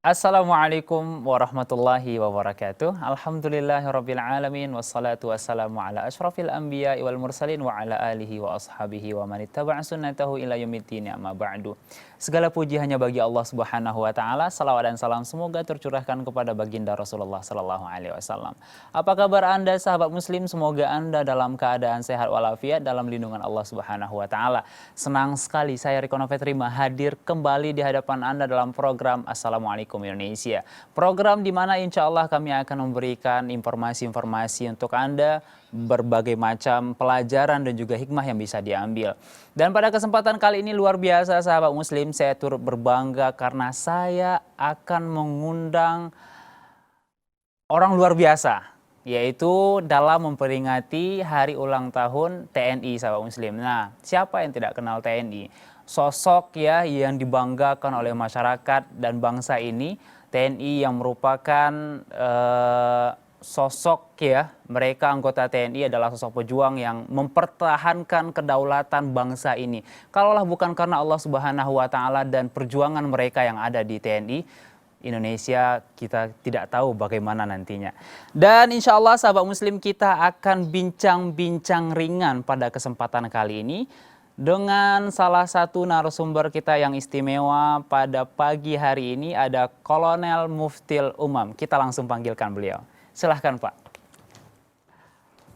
Assalamualaikum warahmatullahi wabarakatuh. Alhamdulillahirabbil alamin wassalatu wassalamu ala asyrafil anbiya'i wal mursalin wa ala alihi wa ashabihi wa man ittaba'a sunnatahu ila yaumiddin amma ba'du. Segala puji hanya bagi Allah Subhanahu wa taala. Salawat dan salam semoga tercurahkan kepada baginda Rasulullah sallallahu alaihi wasallam. Apa kabar Anda sahabat muslim? Semoga Anda dalam keadaan sehat walafiat dalam lindungan Allah Subhanahu wa taala. Senang sekali saya Riko Novetrima hadir kembali di hadapan Anda dalam program Assalamualaikum Indonesia. Program di mana insya Allah kami akan memberikan informasi-informasi untuk Anda, berbagai macam pelajaran dan juga hikmah yang bisa diambil. Dan pada kesempatan kali ini luar biasa sahabat muslim, saya turut berbangga karena saya akan mengundang orang luar biasa, yaitu dalam memperingati hari ulang tahun TNI sahabat muslim. Nah, siapa yang tidak kenal TNI? Sosok ya yang dibanggakan oleh masyarakat dan bangsa ini, TNI yang merupakan sosok ya, mereka anggota TNI adalah sosok pejuang yang mempertahankan kedaulatan bangsa ini. Kalaulah bukan karena Allah Subhanahu wa taala dan perjuangan mereka yang ada di TNI, Indonesia kita tidak tahu bagaimana nantinya. Dan insya Allah sahabat muslim, kita akan bincang-bincang ringan pada kesempatan kali ini dengan salah satu narasumber kita yang istimewa pada pagi hari ini, ada Kolonel Muftil Umam. Kita langsung panggilkan beliau. Silahkan Pak.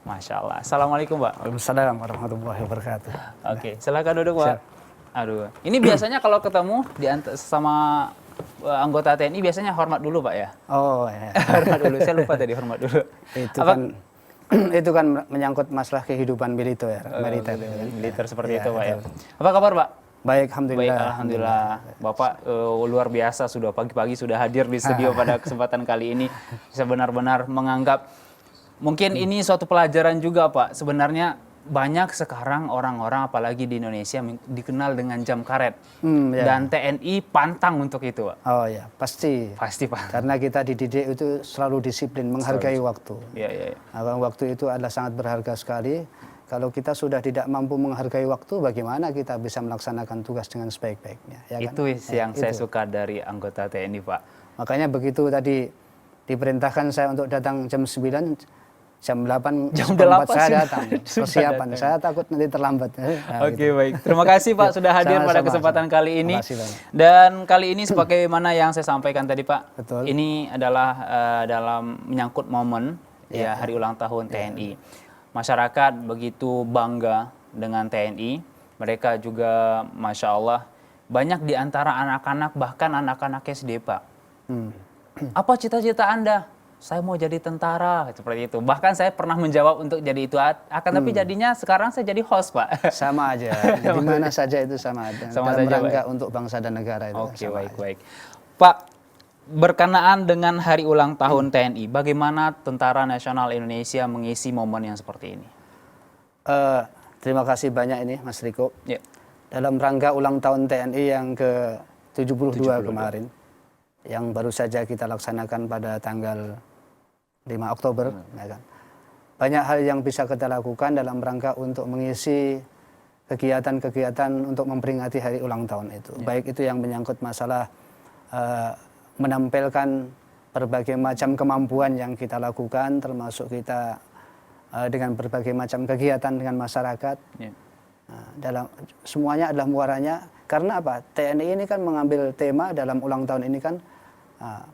Masya Allah. Assalamualaikum Pak. Waalaikumsalam warahmatullahi wabarakatuh. Oke, silahkan duduk Pak. Aduh, ini biasanya kalau ketemu sama anggota TNI biasanya hormat dulu Pak ya? Oh ya. Hormat dulu, saya lupa tadi hormat dulu. Itu kan menyangkut masalah kehidupan militer. Militer seperti itu Pak ya. Apa kabar Pak? Baik, alhamdulillah. Baik, alhamdulillah. Bapak luar biasa, sudah pagi-pagi sudah hadir di studio pada kesempatan kali ini. Bisa benar-benar menganggap mungkin ini suatu pelajaran juga Pak. Sebenarnya banyak sekarang orang-orang apalagi di Indonesia dikenal dengan jam karet. Dan TNI pantang untuk itu Pak. Oh ya, pasti. Pasti Pak. Karena kita dididik itu selalu disiplin, menghargai waktu. Iya. Waktu itu adalah sangat berharga sekali. Kalau kita sudah tidak mampu menghargai waktu, bagaimana kita bisa melaksanakan tugas dengan sebaik-baiknya? Ya kan? Itu yang saya suka dari anggota TNI Pak. Makanya begitu tadi diperintahkan saya untuk datang jam 9, jam 8, jam 8 saya datang. Persiapan, saya takut nanti terlambat. Oke, baik. Terima kasih Pak sudah hadir pada kesempatan kali ini. Dan kali ini sebagaimana yang saya sampaikan tadi Pak, betul. Ini adalah dalam menyangkut momen ya hari ulang tahun TNI. Masyarakat begitu bangga dengan TNI. Mereka juga Masya Allah banyak di antara anak-anak, bahkan anak-anak SD Pak. Apa cita-cita Anda? Saya mau jadi tentara, seperti itu. Bahkan saya pernah menjawab untuk jadi itu, tapi jadinya sekarang saya jadi host Pak. Sama aja, di mana saja itu sama aja. Sama dalam saja, rangka Pak. Untuk bangsa dan negara itu. Oke, baik. Pak, berkenaan dengan hari ulang tahun TNI, bagaimana Tentara Nasional Indonesia mengisi momen yang seperti ini? Terima kasih banyak ini Mas Riko. Ya. Dalam rangka ulang tahun TNI yang ke-72 kemarin, yang baru saja kita laksanakan pada tanggal 5 Oktober, ya kan? Banyak hal yang bisa kita lakukan dalam rangka untuk mengisi kegiatan-kegiatan untuk memperingati hari ulang tahun itu. Ya. Baik itu yang menyangkut masalah menampilkan berbagai macam kemampuan yang kita lakukan, termasuk kita dengan berbagai macam kegiatan dengan masyarakat. Yeah. Semuanya adalah muaranya karena apa? TNI ini kan mengambil tema dalam ulang tahun ini kan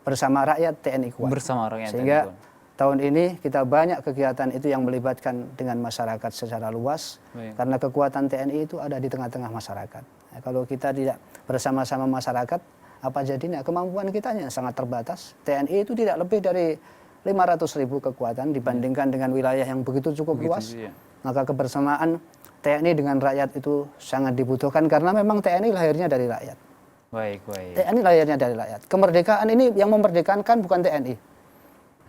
bersama rakyat TNI kuat. Bersama rakyat. Sehingga tahun ini kita banyak kegiatan itu yang melibatkan dengan masyarakat secara luas. Karena kekuatan TNI itu ada di tengah-tengah masyarakat. Nah, kalau kita tidak bersama-sama masyarakat, apa jadinya? Kemampuan kita sangat terbatas. TNI itu tidak lebih dari 500.000 kekuatan dibandingkan dengan wilayah yang begitu cukup luas. Ya. Maka kebersamaan TNI dengan rakyat itu sangat dibutuhkan karena memang TNI lahirnya dari rakyat. Baik. TNI lahirnya dari rakyat. Kemerdekaan ini yang memerdekakan bukan TNI.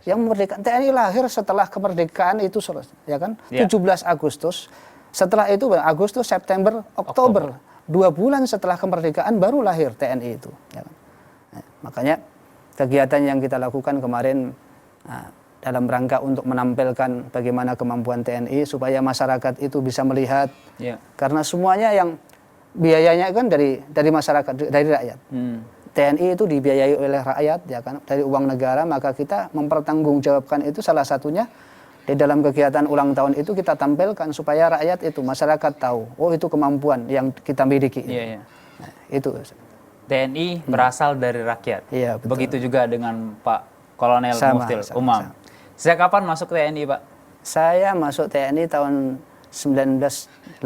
Yang memerdekakan TNI lahir setelah kemerdekaan itu selesai, ya kan? Ya. 17 Agustus. Setelah itu Agustus, September, Oktober. 2 bulan setelah kemerdekaan baru lahir TNI itu. Ya kan? Nah, makanya kegiatan yang kita lakukan kemarin dalam rangka untuk menampilkan bagaimana kemampuan TNI supaya masyarakat itu bisa melihat. Karena semuanya yang biayanya kan dari masyarakat, dari rakyat. TNI itu dibiayai oleh rakyat, ya kan, dari uang negara, maka kita mempertanggungjawabkan itu salah satunya di dalam kegiatan ulang tahun itu kita tampilkan supaya rakyat itu, masyarakat tahu, oh itu kemampuan yang kita miliki. Iya, iya. Nah, itu. TNI berasal dari rakyat. Iya, betul. Begitu juga dengan Pak Kolonel Muftil Umam. Sejak kapan masuk TNI, Pak? Saya masuk TNI tahun 1988.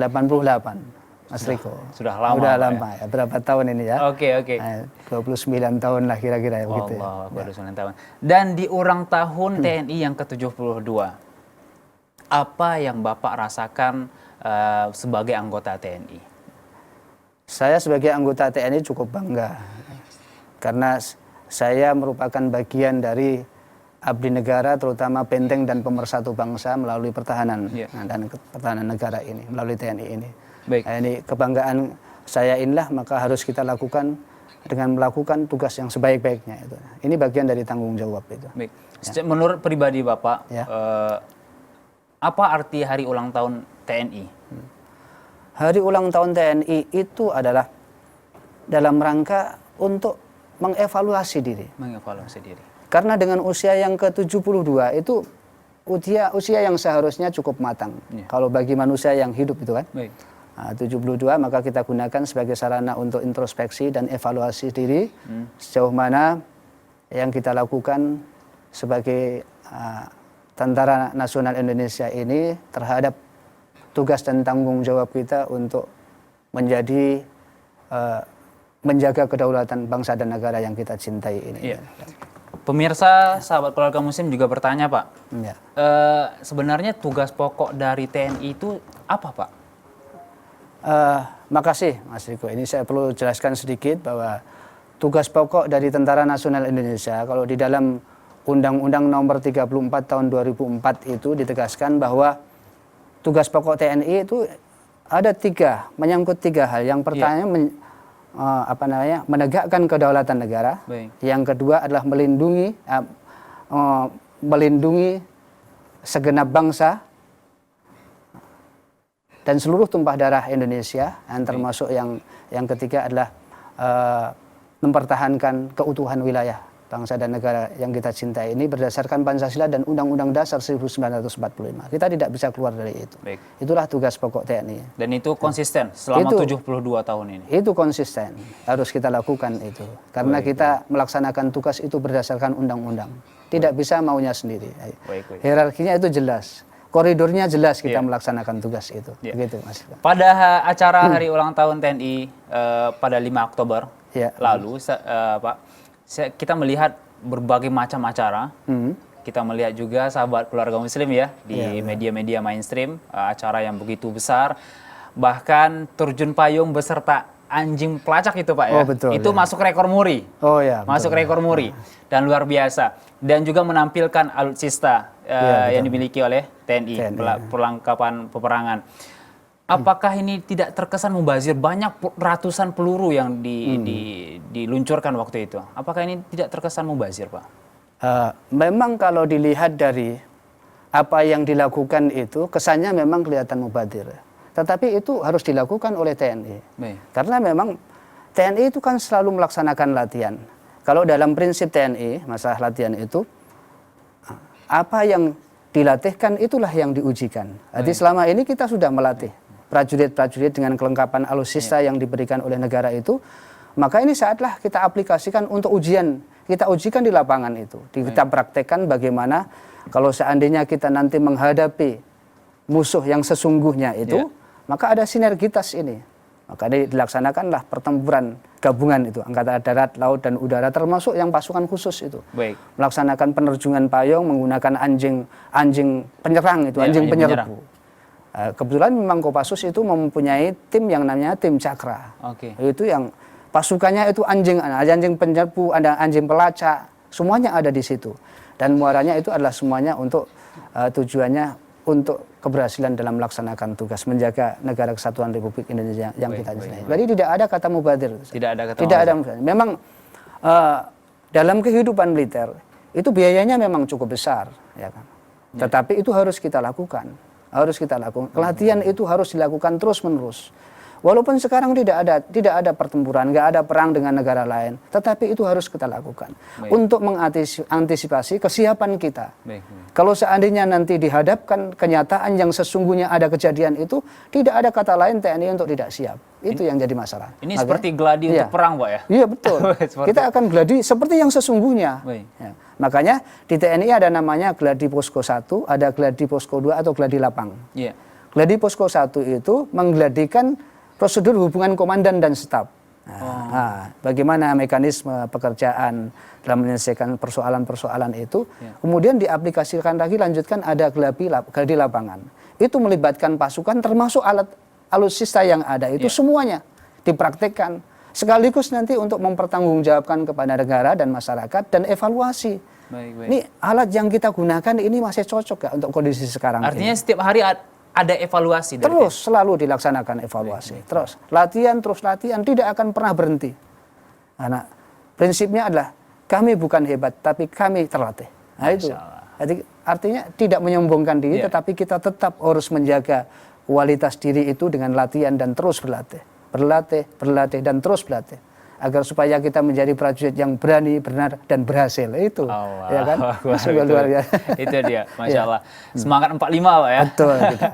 Mas Riko. Sudah lama. Sudah lama ya. Berapa tahun ini ya? Oke, oke. 29 tahun lah kira-kira begitu. Allah, 29 tahun. Dan di ulang tahun TNI yang ke-72, apa yang Bapak rasakan sebagai anggota TNI? Saya sebagai anggota TNI cukup bangga. Karena saya merupakan bagian dari abdi negara, terutama benteng dan pemersatu bangsa melalui pertahanan dan pertahanan negara ini, melalui TNI ini. Baik. Nah, ini kebanggaan saya inilah, maka harus kita lakukan dengan melakukan tugas yang sebaik-baiknya itu. Ini bagian dari tanggung jawab itu. Baik. Menurut pribadi Bapak, apa arti hari ulang tahun TNI? Hari ulang tahun TNI itu adalah dalam rangka untuk mengevaluasi diri. Mengevaluasi diri. Karena dengan usia yang ke-72 itu usia yang seharusnya cukup matang. Kalau bagi manusia yang hidup itu kan. Baik. Nah, 72 maka kita gunakan sebagai sarana untuk introspeksi dan evaluasi diri sejauh mana yang kita lakukan sebagai Tentara Nasional Indonesia ini terhadap tugas dan tanggung jawab kita untuk menjadi menjaga kedaulatan bangsa dan negara yang kita cintai ini. Iya. Pemirsa, sahabat keluarga muslim juga bertanya, Pak. Ya. Sebenarnya tugas pokok dari TNI itu apa, Pak? Makasih Mas Riko. Ini saya perlu jelaskan sedikit bahwa tugas pokok dari Tentara Nasional Indonesia, kalau di dalam Undang-Undang Nomor 34 Tahun 2004 itu ditegaskan bahwa tugas pokok TNI itu ada menyangkut tiga hal. Yang pertama menegakkan kedaulatan negara. Baik. Yang kedua adalah melindungi segenap bangsa dan seluruh tumpah darah Indonesia, dan termasuk yang ketiga adalah mempertahankan keutuhan wilayah bangsa dan negara yang kita cintai ini berdasarkan Pancasila dan Undang-Undang Dasar 1945. Kita tidak bisa keluar dari itu. Baik. Itulah tugas pokok TNI. Dan itu konsisten selama 72 tahun ini? Itu konsisten, harus kita lakukan itu. Karena kita melaksanakan tugas itu berdasarkan undang-undang. Tidak bisa maunya sendiri. Hierarkinya itu jelas. Koridornya jelas kita melaksanakan tugas itu. Begitu, Mas. Pada acara hari ulang tahun TNI pada 5 Oktober lalu, Pak, kita melihat berbagai macam acara. Kita melihat juga sahabat keluarga muslim ya di media-media mainstream, acara yang begitu besar. Bahkan terjun payung beserta anjing pelacak itu, Pak ya. Oh, betul, itu masuk rekor muri. Oh ya. Masuk rekor muri dan luar biasa. Dan juga menampilkan alutsista yang dimiliki oleh TNI. Perlengkapan peperangan. Apakah ini tidak terkesan mubazir? Banyak ratusan peluru yang diluncurkan waktu itu. Apakah ini tidak terkesan mubazir, Pak? Memang kalau dilihat dari apa yang dilakukan itu, kesannya memang kelihatan mubazir. Tetapi itu harus dilakukan oleh TNI. Karena memang TNI itu kan selalu melaksanakan latihan. Kalau dalam prinsip TNI, masalah latihan itu, apa yang dilatihkan itulah yang diujikan. Jadi selama ini kita sudah melatih prajurit-prajurit dengan kelengkapan alutsista yang diberikan oleh negara itu, maka ini saatlah kita aplikasikan untuk ujian. Kita ujikan di lapangan itu. Kita praktekkan bagaimana kalau seandainya kita nanti menghadapi musuh yang sesungguhnya itu, maka ada sinergitas ini. Maka dilaksanakanlah pertempuran gabungan itu, angkatan darat, laut, dan udara, termasuk yang pasukan khusus itu. Melaksanakan penerjungan payung menggunakan anjing penyerang itu, anjing penyerbu. Kebetulan memang Kopassus itu mempunyai tim yang namanya tim Cakra. Itu yang pasukannya itu anjing penyerbu, ada anjing pelacak, semuanya ada di situ. Dan muaranya itu adalah semuanya untuk tujuannya untuk keberhasilan dalam melaksanakan tugas menjaga negara kesatuan Republik Indonesia yang kita cintai. Jadi tidak ada kata mubazir. Tidak ada kata mubazir. Memang dalam kehidupan militer itu biayanya memang cukup besar, ya kan. Tetapi itu harus kita lakukan. Pelatihan itu harus dilakukan terus-menerus Walaupun sekarang tidak ada pertempuran, nggak ada perang dengan negara lain, tetapi itu harus kita lakukan untuk mengantisipasi kesiapan kita. Kalau seandainya nanti dihadapkan kenyataan yang sesungguhnya ada kejadian itu, tidak ada kata lain TNI untuk tidak siap. Itu yang jadi masalah. Ini seperti gladi untuk perang, Pak ya? Iya betul. Kita akan gladi seperti yang sesungguhnya. Ya. Makanya di TNI ada namanya gladi posko 1, ada gladi posko 2 atau gladi lapang. Yeah. Gladi posko 1 itu menggladikan prosedur hubungan komandan dan staf. Bagaimana mekanisme pekerjaan dalam menyelesaikan persoalan-persoalan itu, kemudian diaplikasikan lagi, lanjutkan ada gladi lapangan. Itu melibatkan pasukan termasuk alutsista yang ada itu semuanya dipraktekkan sekaligus nanti untuk mempertanggungjawabkan kepada negara dan masyarakat dan evaluasi. Ini alat yang kita gunakan ini masih cocok gak untuk kondisi sekarang? Artinya setiap hari ada evaluasi dari terus selalu dilaksanakan evaluasi. Terus latihan tidak akan pernah berhenti. Karena prinsipnya adalah kami bukan hebat tapi kami terlatih. Nah itu. Jadi artinya tidak menyombongkan diri tetapi kita tetap harus menjaga kualitas diri itu dengan latihan dan terus berlatih dan terus berlatih agar supaya kita menjadi prajurit yang berani, benar dan berhasil itu. Ya kan? Sungguh luar biasa. Itu dia, Masya Allah. Semangat 45 Pak ya. Betul. Gitu.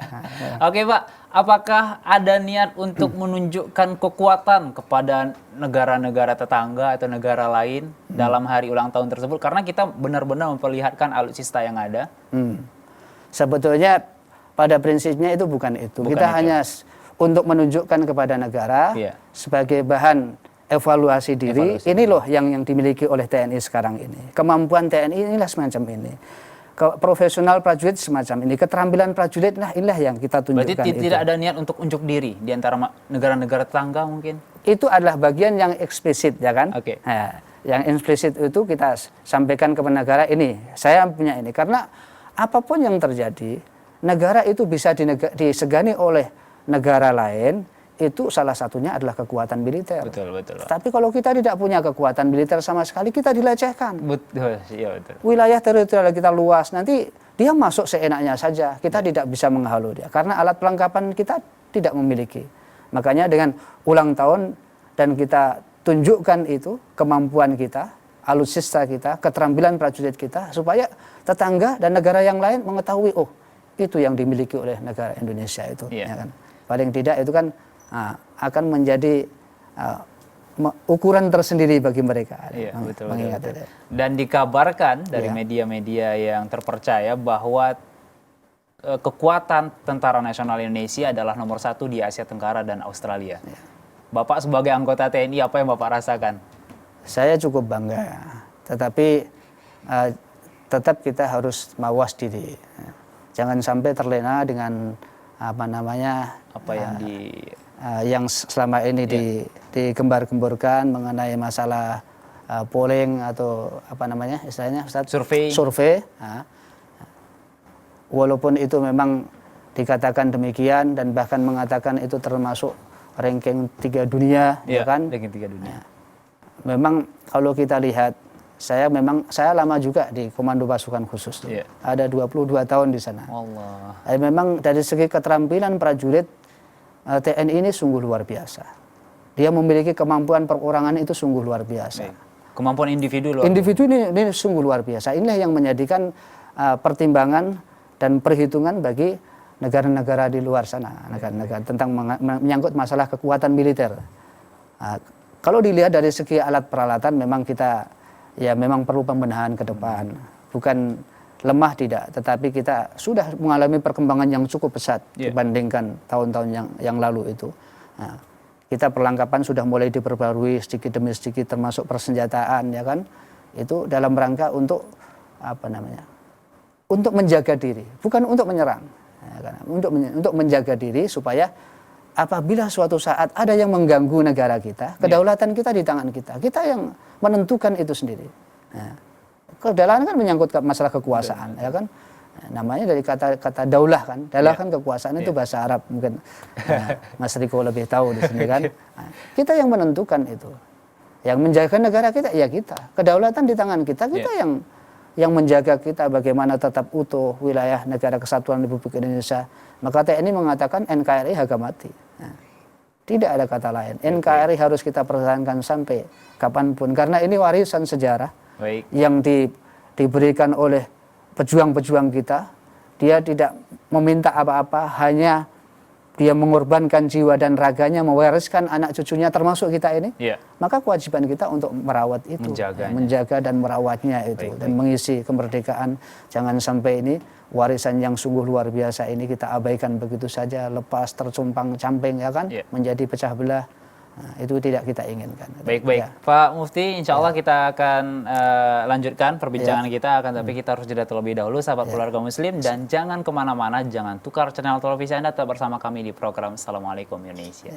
Oke Pak, apakah ada niat untuk menunjukkan kekuatan kepada negara-negara tetangga atau negara lain dalam hari ulang tahun tersebut? Karena kita benar-benar memperlihatkan alutsista yang ada. Sebetulnya pada prinsipnya itu bukan itu. Kita hanya untuk menunjukkan kepada negara sebagai bahan evaluasi diri. Ini loh yang dimiliki oleh TNI sekarang ini. Kemampuan TNI inilah semacam ini. Profesional prajurit semacam ini. Keterampilan prajurit inilah yang kita tunjukkan. Berarti tidak ada niat untuk unjuk diri di antara negara-negara tetangga mungkin? Itu adalah bagian yang eksplisit ya kan. Nah, yang eksplisit itu kita sampaikan kepada negara ini. Saya punya ini. Karena apapun yang terjadi, negara itu bisa disegani oleh negara lain, itu salah satunya adalah kekuatan militer. Betul. Tapi kalau kita tidak punya kekuatan militer sama sekali, kita dilecehkan. Betul. Wilayah teritorial kita luas, nanti dia masuk seenaknya saja. Kita tidak bisa menghalau dia, karena alat perlengkapan kita tidak memiliki. Makanya dengan ulang tahun dan kita tunjukkan itu, kemampuan kita, alutsista kita, keterampilan prajurit kita, supaya tetangga dan negara yang lain mengetahui, oh itu yang dimiliki oleh negara Indonesia itu. Ya kan? Paling tidak itu kan akan menjadi ukuran tersendiri bagi mereka. Betul. Dan dikabarkan dari media-media yang terpercaya bahwa kekuatan Tentara Nasional Indonesia adalah nomor 1 di Asia Tenggara dan Australia. Bapak sebagai anggota TNI, apa yang Bapak rasakan? Saya cukup bangga, tetapi tetap kita harus mawas diri. Jangan sampai terlena dengan yang selama ini digembar-gemborkan mengenai masalah polling atau istilahnya survei. Walaupun itu memang dikatakan demikian dan bahkan mengatakan itu termasuk ranking 3 dunia, ya kan? Ranking 3 dunia. Memang kalau kita lihat, saya lama juga di Komando Pasukan Khusus. Ada 22 tahun di sana. Memang dari segi keterampilan prajurit, TNI ini sungguh luar biasa. Dia memiliki kemampuan perorangan itu sungguh luar biasa. Kemampuan individu ini sungguh luar biasa. Inilah yang menjadikan pertimbangan dan perhitungan bagi negara-negara di luar sana, negara-negara tentang menyangkut masalah kekuatan militer. Kalau dilihat dari segi alat peralatan, memang kita memang perlu pembenahan ke depan. Bukan lemah tidak, tetapi kita sudah mengalami perkembangan yang cukup pesat dibandingkan tahun-tahun yang lalu itu. Kita perlengkapan sudah mulai diperbarui sedikit demi sedikit, termasuk persenjataan, ya kan? Itu dalam rangka untuk untuk menjaga diri, bukan untuk menyerang. Untuk menjaga diri supaya apabila suatu saat ada yang mengganggu negara kita, kedaulatan kita di tangan kita. Kita yang menentukan itu sendiri. Kedaulatan kan menyangkut masalah kekuasaan, ya kan? Namanya dari kata daulah kan. Daulah kan kekuasaan itu bahasa Arab mungkin. Mas Riko lebih tahu di sini kan. Kita yang menentukan itu. Yang menjaga negara kita ya kita. Kedaulatan di tangan kita. Kita yang menjaga kita bagaimana tetap utuh wilayah negara kesatuan Republik Indonesia. Maka TNI mengatakan NKRI harga mati. Tidak ada kata lain. NKRI harus kita pertahankan sampai kapanpun. Karena ini warisan sejarah yang diberikan oleh pejuang-pejuang kita. Dia tidak meminta apa-apa, hanya dia mengorbankan jiwa dan raganya, mewariskan anak cucunya termasuk kita ini. Maka kewajiban kita untuk merawat itu, menjaga dan merawatnya itu, dan mengisi kemerdekaan. Jangan sampai ini warisan yang sungguh luar biasa ini kita abaikan begitu saja, lepas tercumpang-camping, ya kan, menjadi pecah belah. Nah, itu tidak kita inginkan. Baik. Ya. Pak Mufti, insya Allah kita akan lanjutkan perbincangan kita, tapi kita harus jeda terlebih dahulu, sahabat keluarga muslim, dan jangan kemana-mana, jangan tukar channel televisi Anda, tetap bersama kami di program Assalamualaikum Indonesia.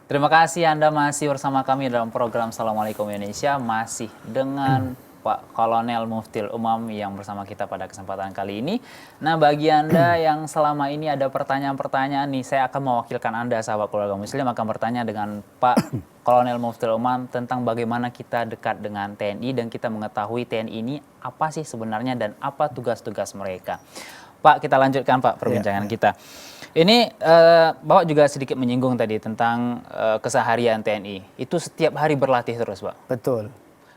Terima kasih Anda masih bersama kami dalam program Assalamualaikum Indonesia, masih dengan Pak Kolonel Muftil Umam yang bersama kita pada kesempatan kali ini. Nah, bagi Anda yang selama ini ada pertanyaan-pertanyaan nih, saya akan mewakilkan Anda, sahabat keluarga muslim, akan bertanya dengan Pak Kolonel Muftil Umam tentang bagaimana kita dekat dengan TNI dan kita mengetahui TNI ini apa sih sebenarnya dan apa tugas-tugas mereka. Pak, kita lanjutkan Pak perbincangan kita. Ini Bapak juga sedikit menyinggung tadi tentang keseharian TNI. Itu setiap hari berlatih terus, Pak. Betul.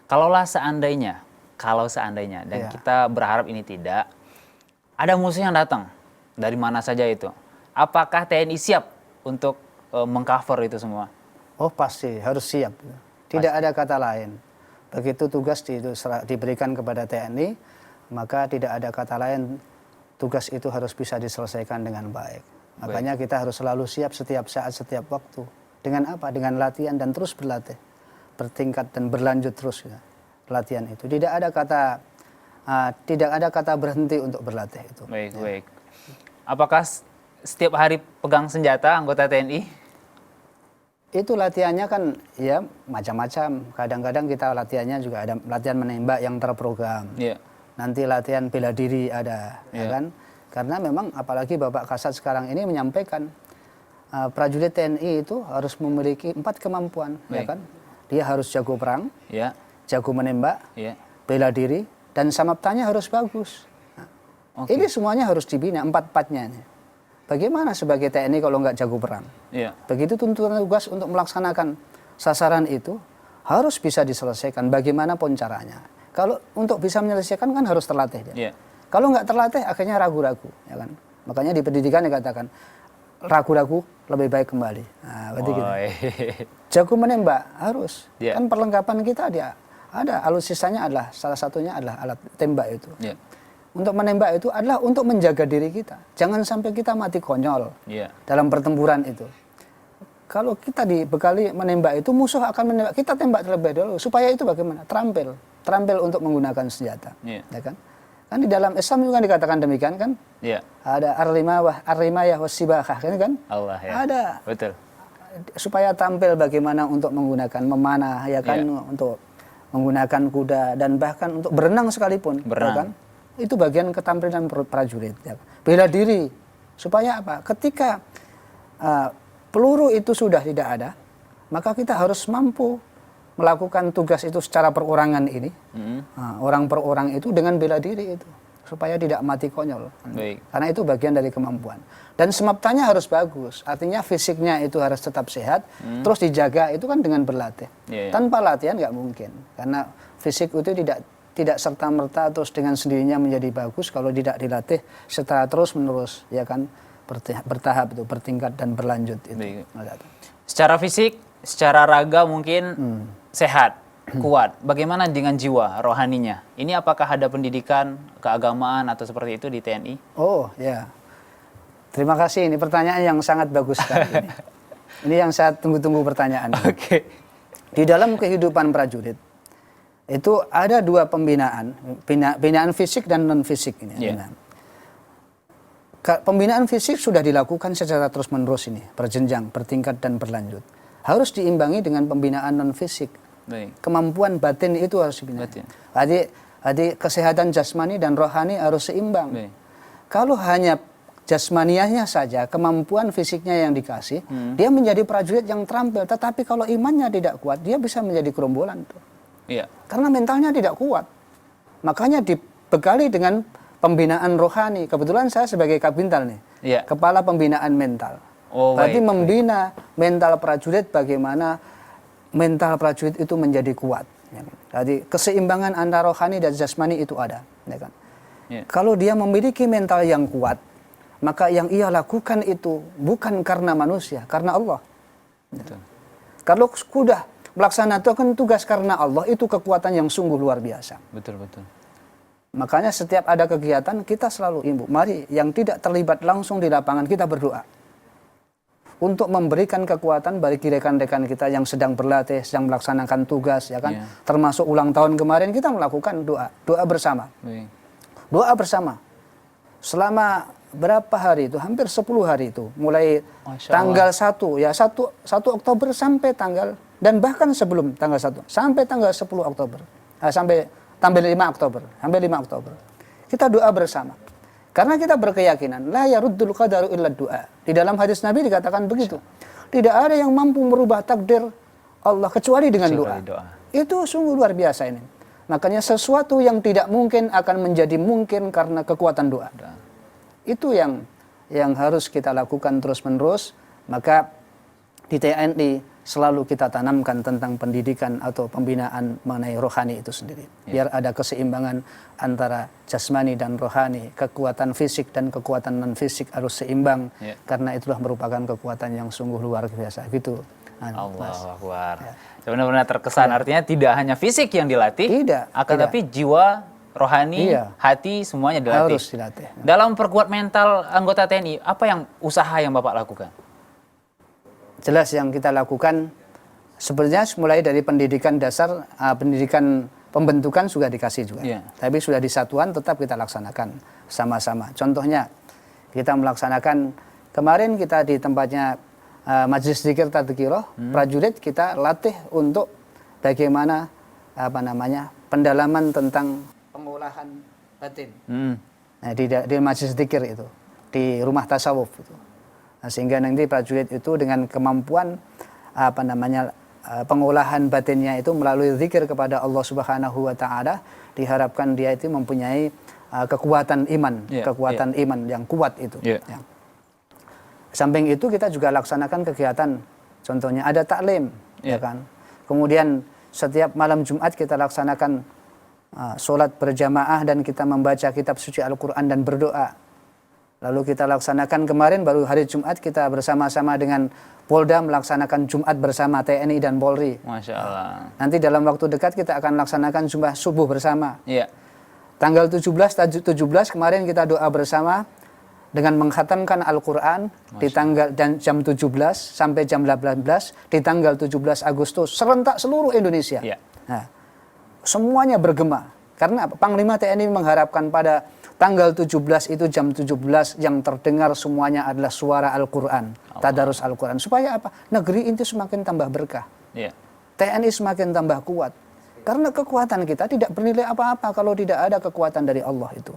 Kalau seandainya, dan kita berharap ini tidak, ada musuh yang datang, dari mana saja itu. Apakah TNI siap untuk mengcover itu semua? Oh pasti, harus siap. Tidak ada kata lain. Begitu tugas diberikan kepada TNI, maka tidak ada kata lain, tugas itu harus bisa diselesaikan dengan baik. Makanya kita harus selalu siap setiap saat, setiap waktu. Dengan apa? Dengan latihan dan terus berlatih. Bertingkat dan berlanjut terus ya, latihan itu. Tidak ada kata berhenti untuk berlatih itu. Baik. Apakah setiap hari pegang senjata anggota TNI? Itu latihannya kan ya macam-macam. Kadang-kadang kita latihannya juga ada latihan menembak yang terprogram. Nanti latihan bela diri ada, ya kan? Karena memang apalagi Bapak Kasat sekarang ini menyampaikan prajurit TNI itu harus memiliki 4 kemampuan, ya kan? Dia harus jago perang, jago menembak, bela diri, dan samaptanya harus bagus. Nah, ini semuanya harus dibina, 4-4-nya. Bagaimana sebagai TNI kalau nggak jago perang? Begitu tuntutan tugas untuk melaksanakan sasaran itu harus bisa diselesaikan bagaimanapun caranya. Kalau untuk bisa menyelesaikan kan harus terlatih dia. Kalau nggak terlatih akhirnya ragu-ragu, ya kan? Makanya di pendidikan dikatakan ragu-ragu lebih baik kembali. Nah, berarti gitu. Jago menembak harus. Kan perlengkapan kita dia ada, alutsistanya adalah salah satunya adalah alat tembak itu. Untuk menembak itu adalah untuk menjaga diri kita. Jangan sampai kita mati konyol dalam pertempuran itu. Kalau kita dibekali menembak itu, musuh akan menembak, kita tembak terlebih dahulu supaya itu bagaimana? Terampil untuk menggunakan senjata, ya kan? Kan di dalam Islam juga dikatakan demikian kan? Ada ar-rimayah was-sibakah kan? Allah ya. Ada. Betul. Supaya tampil bagaimana untuk menggunakan memanah, ya kan? Untuk menggunakan kuda dan bahkan untuk berenang sekalipun, ya kan? Itu bagian ketampilan prajurit. Ya. Bela diri supaya apa? Ketika peluru itu sudah tidak ada, maka kita harus mampu melakukan tugas itu secara perorangan ini, orang per orang itu dengan bela diri itu, supaya tidak mati konyol. Karena itu bagian dari kemampuan. Dan semaptanya harus bagus, artinya fisiknya itu harus tetap sehat, terus dijaga itu kan dengan berlatih. Tanpa latihan nggak mungkin, karena fisik itu tidak serta-merta terus dengan sendirinya menjadi bagus kalau tidak dilatih secara terus-menerus, ya kan, bertahap itu, bertingkat dan berlanjut itu. Secara fisik, secara raga mungkin sehat, kuat. Bagaimana dengan jiwa, rohaninya? Ini apakah ada pendidikan, keagamaan atau seperti itu di TNI? Oh ya, terima kasih. Ini pertanyaan yang sangat bagus sekali. Ini yang saya tunggu-tunggu pertanyaan. Di dalam kehidupan prajurit itu ada 2 pembinaan, binaan fisik dan non fisik ini. Pembinaan fisik sudah dilakukan secara terus-menerus ini, berjenjang, bertingkat dan berlanjut. Harus diimbangi dengan pembinaan non fisik. Baik. Kemampuan batin itu harus dibina. Jadi kesehatan jasmani dan rohani harus seimbang. Baik. Kalau hanya jasmaniahnya saja, kemampuan fisiknya yang dikasih, dia menjadi prajurit yang terampil. Tetapi kalau imannya tidak kuat, dia bisa menjadi gerombolan tuh. Iya. Karena mentalnya tidak kuat. Makanya dibekali dengan pembinaan rohani. Kebetulan saya sebagai Kabintal nih, kepala pembinaan mental. Berarti membina mental prajurit, bagaimana mental prajurit itu menjadi kuat. Ya kan? Jadi keseimbangan antara rohani dan jasmani itu ada. Ya kan? Kalau dia memiliki mental yang kuat, maka yang ia lakukan itu bukan karena manusia, karena Allah. Betul. Kalau sudah melaksanakan tugas karena Allah, itu kekuatan yang sungguh luar biasa. Betul, betul. Makanya setiap ada kegiatan kita selalu imbau, mari yang tidak terlibat langsung di lapangan kita berdoa untuk memberikan kekuatan bagi rekan-rekan kita yang sedang berlatih, sedang melaksanakan tugas, ya kan. Termasuk ulang tahun kemarin kita melakukan doa bersama. Doa bersama. Selama berapa hari itu? Hampir 10 hari itu. Mulai tanggal 1 ya 1 Oktober sampai tanggal, dan bahkan sebelum tanggal 1 sampai tanggal 10 Oktober. Sampai 5 Oktober, sampai 5 Oktober. Kita doa bersama. Karena kita berkeyakinan, la yaruddul qadaru illa du'a. Di dalam hadis Nabi dikatakan begitu. Tidak ada yang mampu merubah takdir Allah kecuali dengan doa. Itu sungguh luar biasa ini. Makanya sesuatu yang tidak mungkin akan menjadi mungkin karena kekuatan doa. Itu yang harus kita lakukan terus-menerus. Maka di TNI selalu kita tanamkan tentang pendidikan atau pembinaan mengenai rohani itu sendiri. Biar ada keseimbangan antara jasmani dan rohani, kekuatan fisik dan kekuatan non-fisik harus seimbang, karena itulah merupakan kekuatan yang sungguh luar biasa. Gitu. Allahu Akbar. Benar-benar terkesan, artinya tidak hanya fisik yang dilatih, akan tapi jiwa, rohani, hati semuanya dilatih. Harus dilatih. Dalam perkuat mental anggota TNI, apa yang usaha yang Bapak lakukan? Jelas yang kita lakukan sebenarnya mulai dari pendidikan dasar, pendidikan pembentukan sudah dikasih juga. Tapi sudah di satuan tetap kita laksanakan sama-sama. Contohnya kita melaksanakan kemarin kita di tempatnya Majelis Zikir Tadhkirah, prajurit kita latih untuk bagaimana pendalaman tentang pengolahan batin. Nah, di Majelis Zikir itu, di rumah tasawuf itu. Nah, sehingga nanti prajurit itu dengan kemampuan pengolahan batinnya itu melalui zikir kepada Allah Subhanahu wa taala, diharapkan dia itu mempunyai kekuatan iman, iman yang kuat itu. Samping itu kita juga laksanakan kegiatan, contohnya ada taklim, ya kan. Kemudian setiap malam Jumat kita laksanakan sholat berjamaah dan kita membaca kitab suci Al-Quran dan berdoa. Lalu kita laksanakan kemarin baru hari Jumat kita bersama-sama dengan Polda melaksanakan Jumat bersama TNI dan Polri. Masya Allah. Nanti dalam waktu dekat kita akan laksanakan Jumat subuh bersama. Tanggal 17 kemarin kita doa bersama dengan mengkhatamkan Al-Quran di tanggal dan jam 17 sampai jam 18 di tanggal 17 Agustus serentak seluruh Indonesia. Nah, semuanya bergema karena Panglima TNI mengharapkan pada tanggal 17 itu jam 17 yang terdengar semuanya adalah suara Al-Quran, tadarus Al-Quran. Supaya apa? Negeri ini semakin tambah berkah. TNI semakin tambah kuat. Karena kekuatan kita tidak bernilai apa-apa kalau tidak ada kekuatan dari Allah itu.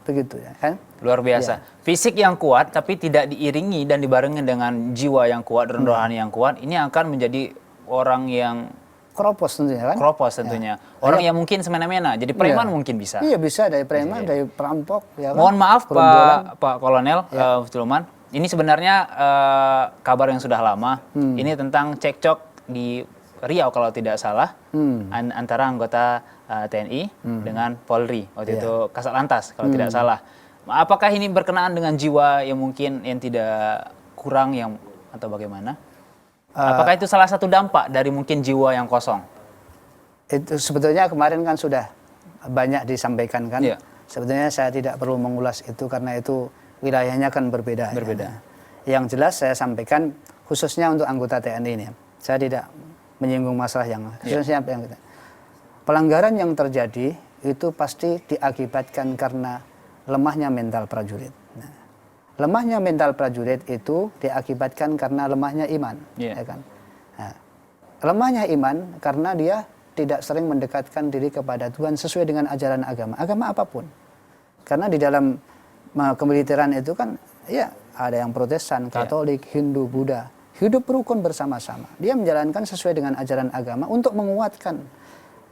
Begitu ya kan? Luar biasa. Fisik yang kuat tapi tidak diiringi dan dibarengi dengan jiwa yang kuat dan rohani yang kuat, ini akan menjadi orang yang keropos tentunya kan? Keropos tentunya. Orang yang mungkin semena-mena, jadi preman mungkin bisa. Iya bisa, dari preman, dari perampok. Ya kan? Mohon maaf Pak Kolonel Sulman, ini sebenarnya kabar yang sudah lama. Ini tentang cekcok di Riau kalau tidak salah, antara anggota TNI dengan Polri. Waktu itu Kasat Lantas kalau tidak salah. Apakah ini berkenaan dengan jiwa yang mungkin yang tidak kurang yang atau bagaimana? Apakah itu salah satu dampak dari mungkin jiwa yang kosong? Itu sebetulnya kemarin kan sudah banyak disampaikan kan. Sebetulnya saya tidak perlu mengulas itu karena itu wilayahnya kan berbeda. Ya. Yang jelas saya sampaikan khususnya untuk anggota TNI ini. Saya tidak menyinggung masalah yang khususnya yang pelanggaran yang terjadi itu pasti diakibatkan karena lemahnya mental prajurit. Lemahnya mental prajurit itu diakibatkan karena lemahnya iman, ya kan. Nah, lemahnya iman karena dia tidak sering mendekatkan diri kepada Tuhan sesuai dengan ajaran agama apapun. Karena di dalam kemiliteran itu kan ya ada yang Protestan, Katolik, Hindu, Buddha, hidup rukun bersama-sama. Dia menjalankan sesuai dengan ajaran agama untuk menguatkan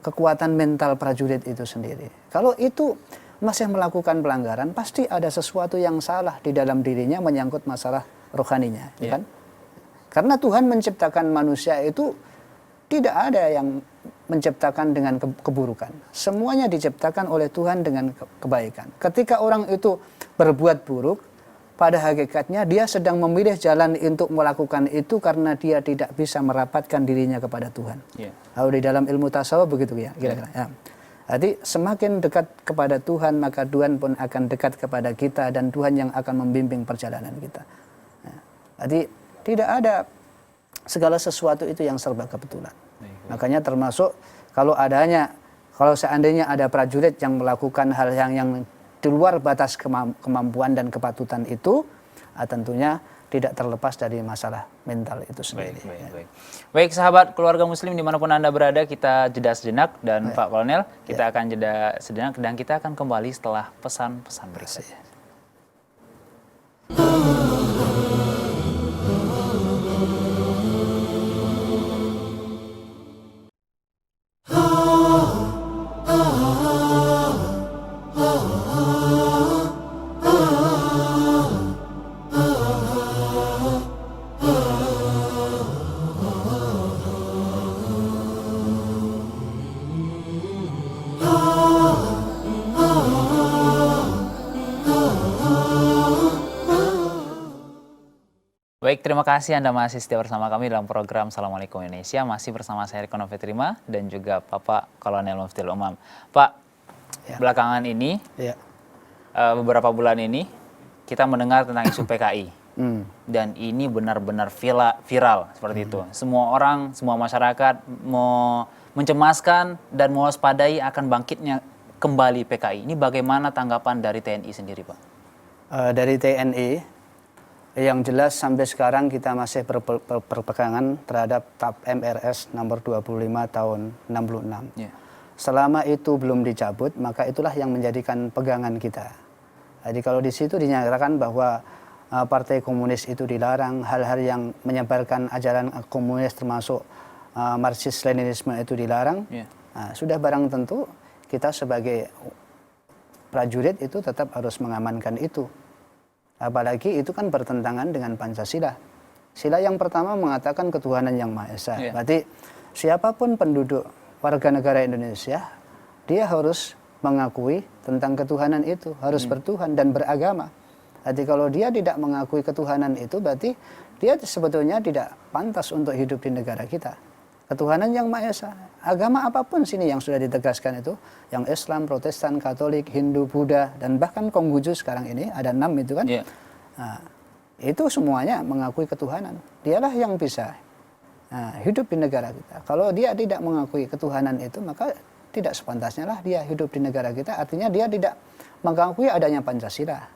kekuatan mental prajurit itu sendiri. Kalau itu masih melakukan pelanggaran, pasti ada sesuatu yang salah di dalam dirinya menyangkut masalah rohaninya, ya kan? Karena Tuhan menciptakan manusia itu tidak ada yang menciptakan dengan keburukan. Semuanya diciptakan oleh Tuhan dengan kebaikan. Ketika orang itu berbuat buruk, pada hakikatnya dia sedang memilih jalan untuk melakukan itu karena dia tidak bisa merapatkan dirinya kepada Tuhan. Kalau di dalam ilmu tasawuf begitu ya, kira-kira. Ya. Jadi semakin dekat kepada Tuhan, maka Tuhan pun akan dekat kepada kita dan Tuhan yang akan membimbing perjalanan kita. Ya. Jadi tidak ada segala sesuatu itu yang serba kebetulan. Makanya termasuk kalau seandainya ada prajurit yang melakukan hal yang di luar batas kemampuan dan kepatutan itu, tentunya tidak terlepas dari masalah mental itu sendiri. Baik sahabat keluarga muslim dimanapun Anda berada, kita jeda sejenak dan Pak Kolonel, kita akan jeda sejenak dan kita akan kembali setelah pesan-pesan berikut. Baik, terima kasih Anda masih setia bersama kami dalam program Assalamualaikum Indonesia. Masih bersama saya Riko Novetrima dan juga Bapak Kolonel Muftil Umam. Pak, belakangan ini, beberapa bulan ini, kita mendengar tentang isu PKI. Dan ini benar-benar viral seperti itu. Semua orang, semua masyarakat mencemaskan dan mewaspadai akan bangkitnya kembali PKI. Ini bagaimana tanggapan dari TNI sendiri, Pak? Dari TNI, yang jelas sampai sekarang kita masih berpegangan terhadap TAP MRS nomor 25 tahun 66. Selama itu belum dicabut, maka itulah yang menjadikan pegangan kita. Jadi kalau di situ dinyatakan bahwa Partai Komunis itu dilarang, hal-hal yang menyebarkan ajaran komunis termasuk Marxis-Leninisme itu dilarang, sudah barang tentu kita sebagai prajurit itu tetap harus mengamankan itu. Apalagi itu kan bertentangan dengan Pancasila. Sila yang pertama mengatakan ketuhanan yang Maha Esa. Berarti siapapun penduduk warga negara Indonesia, dia harus mengakui tentang ketuhanan itu, harus bertuhan dan beragama. Jadi kalau dia tidak mengakui ketuhanan itu, berarti dia sebetulnya tidak pantas untuk hidup di negara kita. Ketuhanan yang Maha Esa. Agama apapun sini yang sudah ditegaskan itu, yang Islam, Protestan, Katolik, Hindu, Buddha, dan bahkan Konghucu sekarang ini, ada 6 itu kan. Nah, itu semuanya mengakui ketuhanan. Dialah yang bisa hidup di negara kita. Kalau dia tidak mengakui ketuhanan itu, maka tidak sepantasnya lah dia hidup di negara kita. Artinya dia tidak mengakui adanya Pancasila.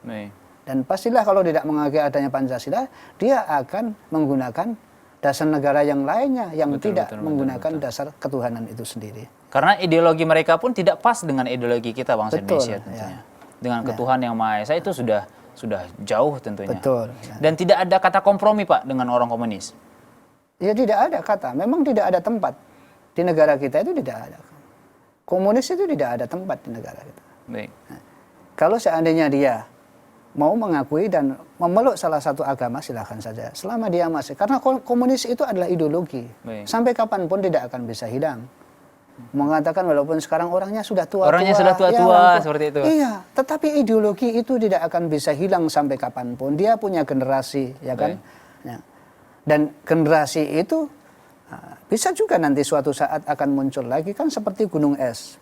Dan pastilah kalau tidak mengakui adanya Pancasila, dia akan menggunakan dasar negara yang lainnya yang tidak menggunakan dasar ketuhanan itu sendiri. Karena ideologi mereka pun tidak pas dengan ideologi kita bangsa Indonesia tentunya. Dengan ketuhanan yang Maha Esa itu sudah jauh tentunya. Dan tidak ada kata kompromi Pak dengan orang komunis. Ya tidak ada kata, memang tidak ada tempat di negara kita itu tidak ada. Komunis itu tidak ada tempat di negara kita. Nah, kalau seandainya dia mau mengakui dan memeluk salah satu agama, silahkan saja. Selama dia masih, karena komunis itu adalah ideologi. Sampai kapanpun tidak akan bisa hilang. Mengatakan walaupun sekarang orangnya sudah tua-tua. Orangnya sudah tua-tua, seperti itu. Iya, tetapi ideologi itu tidak akan bisa hilang sampai kapanpun. Dia punya generasi, ya kan? Ya. Dan generasi itu bisa juga nanti suatu saat akan muncul lagi, kan seperti gunung es.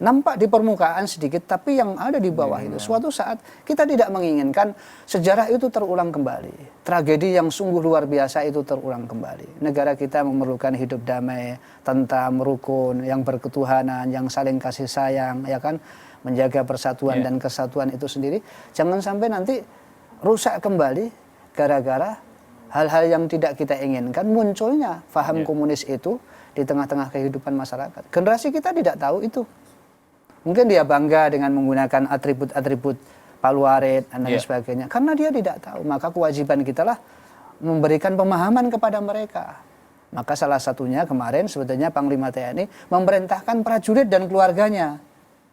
Nampak di permukaan sedikit, tapi yang ada di bawah itu suatu saat kita tidak menginginkan sejarah itu terulang kembali. Tragedi yang sungguh luar biasa itu terulang kembali. Negara kita memerlukan hidup damai, tentram, rukun, yang berketuhanan, yang saling kasih sayang, ya kan, menjaga persatuan dan kesatuan itu sendiri. Jangan sampai nanti rusak kembali gara-gara hal-hal yang tidak kita inginkan, munculnya paham komunis itu di tengah-tengah kehidupan masyarakat. Generasi kita tidak tahu itu. Mungkin dia bangga dengan menggunakan atribut-atribut Paluarit dan lain sebagainya. Karena dia tidak tahu, maka kewajiban kita lah memberikan pemahaman kepada mereka. Maka salah satunya kemarin sebetulnya Panglima TNI memerintahkan prajurit dan keluarganya.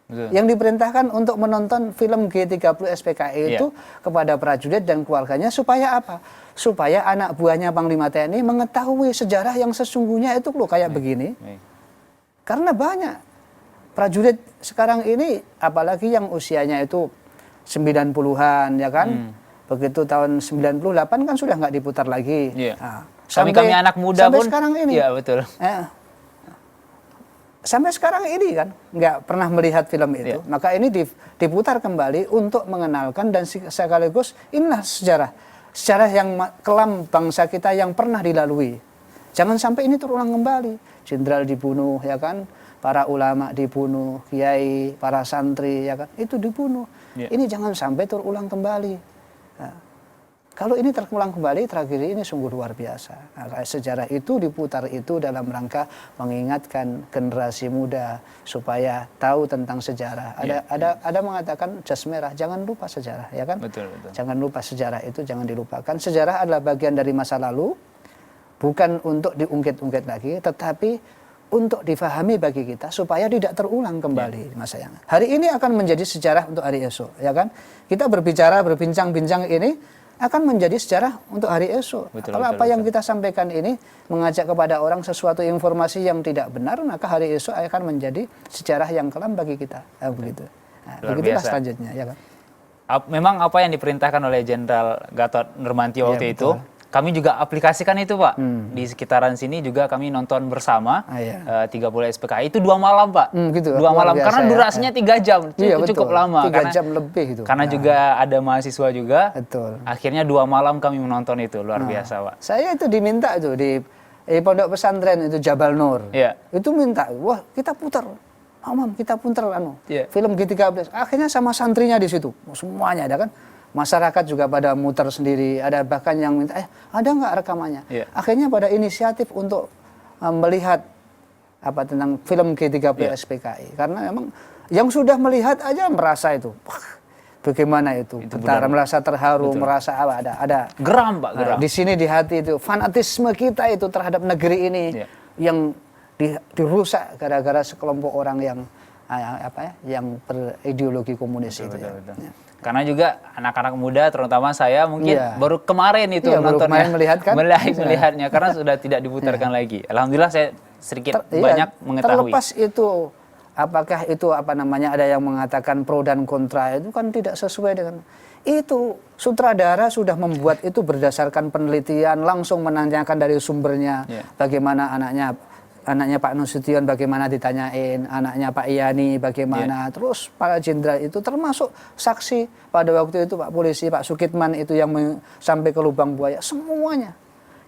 Yang diperintahkan untuk menonton film G30 SPKI itu kepada prajurit dan keluarganya supaya apa? Supaya anak buahnya Panglima TNI mengetahui sejarah yang sesungguhnya itu loh kayak begini. Karena banyak prajurit sekarang ini, apalagi yang usianya itu 90-an ya kan, begitu tahun 98 kan sudah nggak diputar lagi. Nah, kami anak muda sampai pun sekarang ini. Iya betul. Sampai sekarang ini kan nggak pernah melihat film itu, maka ini diputar kembali untuk mengenalkan dan sekaligus inilah sejarah yang kelam bangsa kita yang pernah dilalui. Jangan sampai ini terulang kembali. Jenderal dibunuh ya kan, para ulama dibunuh, kiai, para santri ya kan, itu dibunuh. Ini jangan sampai terulang kembali. Nah, kalau ini terulang kembali, tragedi ini sungguh luar biasa. Nah, sejarah itu diputar itu dalam rangka mengingatkan generasi muda supaya tahu tentang sejarah. Ada mengatakan jas merah, jangan lupa sejarah, ya kan? Betul. Jangan lupa sejarah itu, jangan dilupakan. Sejarah adalah bagian dari masa lalu, bukan untuk diungkit-ungkit lagi, tetapi untuk difahami bagi kita supaya tidak terulang kembali masa yang. Hari ini akan menjadi sejarah untuk hari esok, ya kan? Kita berbincang-bincang ini akan menjadi sejarah untuk hari esok. Kalau apa yang kita sampaikan ini mengajak kepada orang sesuatu informasi yang tidak benar, maka hari esok akan menjadi sejarah yang kelam bagi kita. Begitu. Nah, begitulah selanjutnya, ya kan? Memang apa yang diperintahkan oleh Jenderal Gatot Nurmantio waktu itu, kami juga aplikasikan itu Pak. Di sekitaran sini juga kami nonton bersama 30 SPKI itu 2 malam Pak. Gitu, 2 malam biasa, karena durasinya 3 jam. Cukup lama. 3 jam lebih itu. Karena juga ada mahasiswa juga. Betul. Akhirnya 2 malam kami menonton itu. Luar biasa Pak. Saya itu diminta itu di pondok pesantren itu Jabal Nur. Itu minta, wah kita putar. Mam, kita putar film G13. Akhirnya sama santrinya di situ. Semuanya ada kan. Masyarakat juga pada muter sendiri, ada bahkan yang minta, ada nggak rekamannya? Akhirnya pada inisiatif untuk melihat tentang film G30 SPKI, karena memang yang sudah melihat aja merasa itu, bagaimana itu betara, merasa terharu, merasa ada geram Pak, geram. Di sini di hati itu fanatisme kita itu terhadap negeri ini yang dirusak gara-gara sekelompok orang yang yang berideologi komunis itu. Betul. Karena juga anak-anak muda terutama saya mungkin baru kemarin itu nontonnya, melihatnya karena sudah tidak diputarkan lagi. Alhamdulillah saya sedikit banyak mengetahui. Terlepas itu apakah itu ada yang mengatakan pro dan kontra, itu kan tidak sesuai dengan itu. Sutradara sudah membuat itu berdasarkan penelitian, langsung menanyakan dari sumbernya bagaimana anaknya Pak Nasution bagaimana ditanyain, anaknya Pak Iyani bagaimana, terus para jenderal itu termasuk saksi pada waktu itu Pak Polisi, Pak Sukitman itu yang sampai ke lubang buaya, semuanya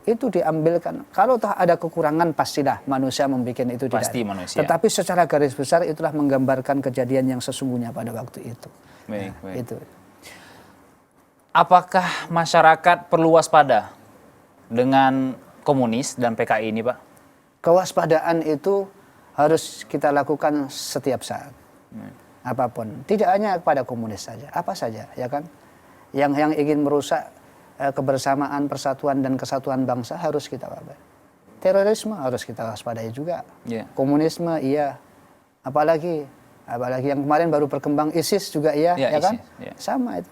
itu diambilkan. Kalau ada kekurangan pastilah manusia membuat itu pasti tidak. Manusia. Tetapi secara garis besar itulah menggambarkan kejadian yang sesungguhnya pada waktu itu. Baik. Itu. Apakah masyarakat perlu waspada dengan komunis dan PKI ini Pak? Kewaspadaan itu harus kita lakukan setiap saat, apapun. Tidak hanya kepada komunis saja, apa saja, ya kan? Yang ingin merusak kebersamaan, persatuan dan kesatuan bangsa harus kita waspadai. Terorisme harus kita waspadai juga. Komunisme iya, apalagi yang kemarin baru berkembang ISIS juga iya, ya kan? Sama itu.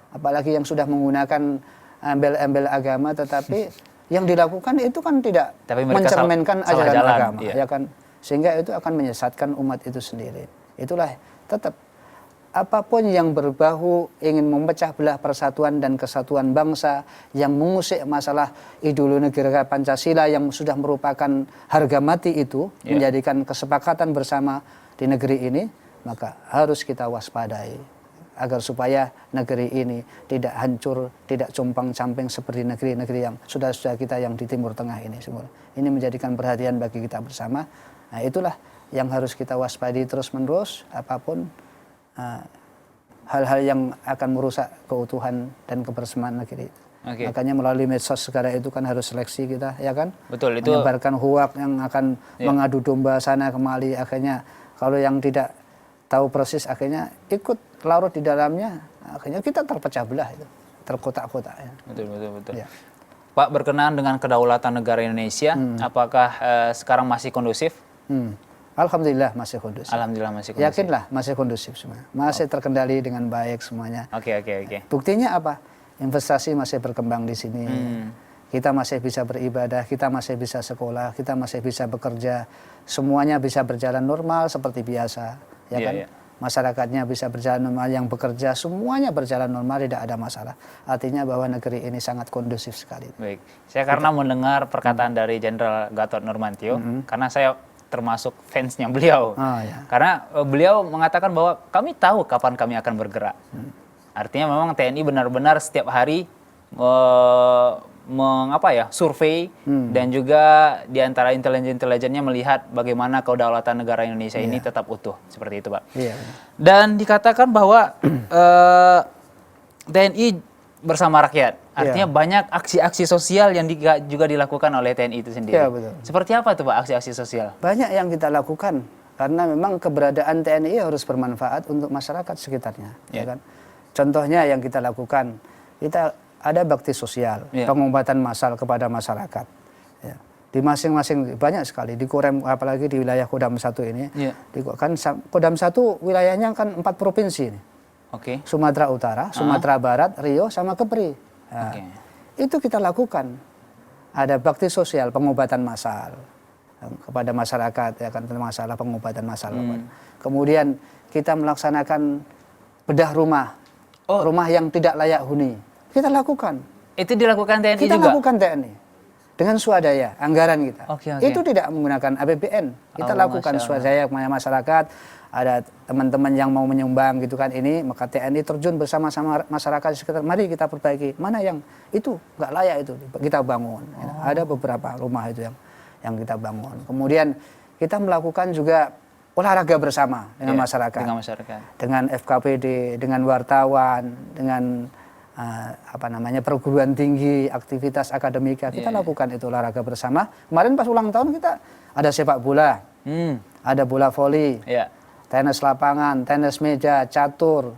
Apalagi yang sudah menggunakan embel-embel agama, tetapi yang dilakukan itu kan tidak mencerminkan ajaran agama, ya kan? Sehingga itu akan menyesatkan umat itu sendiri. Itulah tetap apapun yang berbau ingin memecah belah persatuan dan kesatuan bangsa, yang mengusik masalah ideologi negara Pancasila yang sudah merupakan harga mati itu, menjadikan kesepakatan bersama di negeri ini, maka harus kita waspadai. Agar supaya negeri ini tidak hancur, tidak compang-camping seperti negeri-negeri yang sudah kita yang di Timur Tengah ini semua. Ini menjadikan perhatian bagi kita bersama. Nah, itulah yang harus kita waspadai terus-menerus, apapun hal-hal yang akan merusak keutuhan dan kebersamaan negeri itu. Oke. Makanya melalui medsos sekarang itu kan harus seleksi kita, ya kan? Betul, itu Menyebarkan hoak yang akan mengadu domba sana kemari, akhirnya kalau yang tidak tahu persis akhirnya ikut larut di dalamnya, akhirnya kita terpecah belah itu, terkotak-kotak. Ya. betul. Ya. Pak, berkenaan dengan kedaulatan negara Indonesia, apakah sekarang masih kondusif? Alhamdulillah masih kondusif. Alhamdulillah masih kondusif. Yakinlah masih kondusif semua. Masih terkendali dengan baik semuanya. Oke. Buktinya apa? Investasi masih berkembang di sini. Kita masih bisa beribadah, kita masih bisa sekolah, kita masih bisa bekerja. Semuanya bisa berjalan normal seperti biasa, ya kan? Masyarakatnya bisa berjalan normal, yang bekerja semuanya berjalan normal, tidak ada masalah. Artinya bahwa negeri ini sangat kondusif sekali. Baik. Saya karena mendengar perkataan dari Jenderal Gatot Nurmantio, karena saya termasuk fansnya beliau. Karena beliau mengatakan bahwa kami tahu kapan kami akan bergerak. Artinya memang TNI benar-benar setiap hari survei dan juga di antara intelijen-intelijennya melihat bagaimana kedaulatan negara Indonesia ini tetap utuh, seperti itu, Pak. Dan dikatakan bahwa TNI bersama rakyat. Artinya banyak aksi-aksi sosial yang juga dilakukan oleh TNI itu sendiri. Betul. Seperti apa tuh, Pak, aksi-aksi sosial? Banyak yang kita lakukan karena memang keberadaan TNI harus bermanfaat untuk masyarakat sekitarnya, ya kan? Contohnya yang kita lakukan, kita ada bakti sosial, pengobatan massal kepada masyarakat. Ya. Di masing-masing banyak sekali di Korem, apalagi di wilayah Kodam 1 ini. Kan Kodam 1 wilayahnya kan 4 provinsi ini. Sumatera Utara, Sumatera Barat, Riau, sama Kepri. Nah, itu kita lakukan. Ada bakti sosial, pengobatan massal kepada masyarakat, ya kan, masalah pengobatan massal. Kemudian kita melaksanakan bedah rumah, rumah yang tidak layak huni. Kita lakukan. Itu dilakukan TNI kita juga? Kita lakukan TNI. Dengan swadaya, anggaran kita. Itu tidak menggunakan APBN. Kita lakukan swadaya kepada masyarakat. Ada teman-teman yang mau menyumbang gitu kan ini, maka TNI terjun bersama-sama masyarakat sekitar. Mari kita perbaiki. Mana yang itu nggak layak itu kita bangun. Ada beberapa rumah itu yang kita bangun. Kemudian kita melakukan juga olahraga bersama dengan masyarakat. Dengan FKPD, dengan wartawan, dengan perguruan tinggi, aktivitas akademika, kita lakukan itu olahraga bersama. Kemarin pas ulang tahun kita ada sepak bola, ada bola voli, tenis lapangan, tenis meja, catur,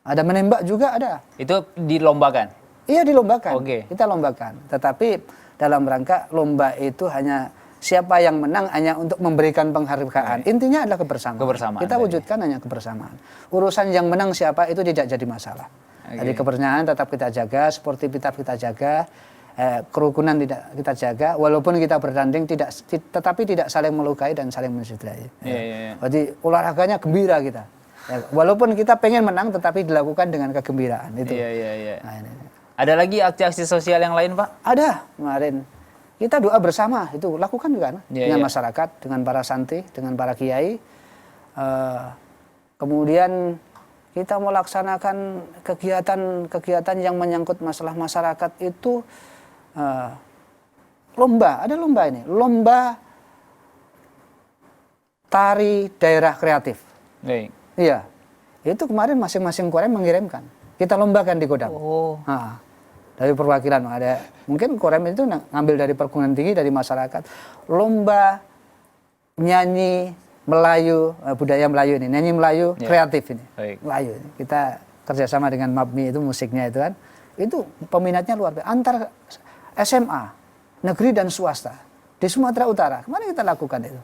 ada menembak juga ada. Itu dilombakan? Iya, dilombakan. Kita lombakan. Tetapi dalam rangka lomba itu hanya siapa yang menang hanya untuk memberikan penghargaan. Intinya adalah kebersamaan. Kita wujudkan hanya kebersamaan. Urusan yang menang siapa itu tidak jadi masalah. Jadi kebersamaan tetap kita jaga, sportivitas kita jaga, kerukunan tidak kita jaga, walaupun kita bertanding tetapi tidak saling melukai dan saling mencederai. Jadi olahraganya gembira kita. Walaupun kita pengen menang tetapi dilakukan dengan kegembiraan itu. Nah, ada lagi aksi-aksi sosial yang lain, Pak? Ada. Kemarin kita doa bersama itu lakukan juga dengan masyarakat, dengan para santri, dengan para kiai. Kemudian kita melaksanakan kegiatan yang menyangkut masalah masyarakat itu lomba, ada lomba ini, lomba tari daerah kreatif. Iya, itu kemarin masing-masing Korem mengirimkan, kita lombakan di Kodam. Nah, dari perwakilan ada, mungkin Korem itu ngambil dari perguruan tinggi, dari masyarakat, lomba nyanyi Melayu, budaya Melayu ini, nyanyi Melayu kreatif ini. Melayu ini. Kita kerjasama dengan MAPMI itu musiknya itu kan. Itu peminatnya luar biasa. Antar SMA, negeri dan swasta. Di Sumatera Utara, kemarin kita lakukan itu.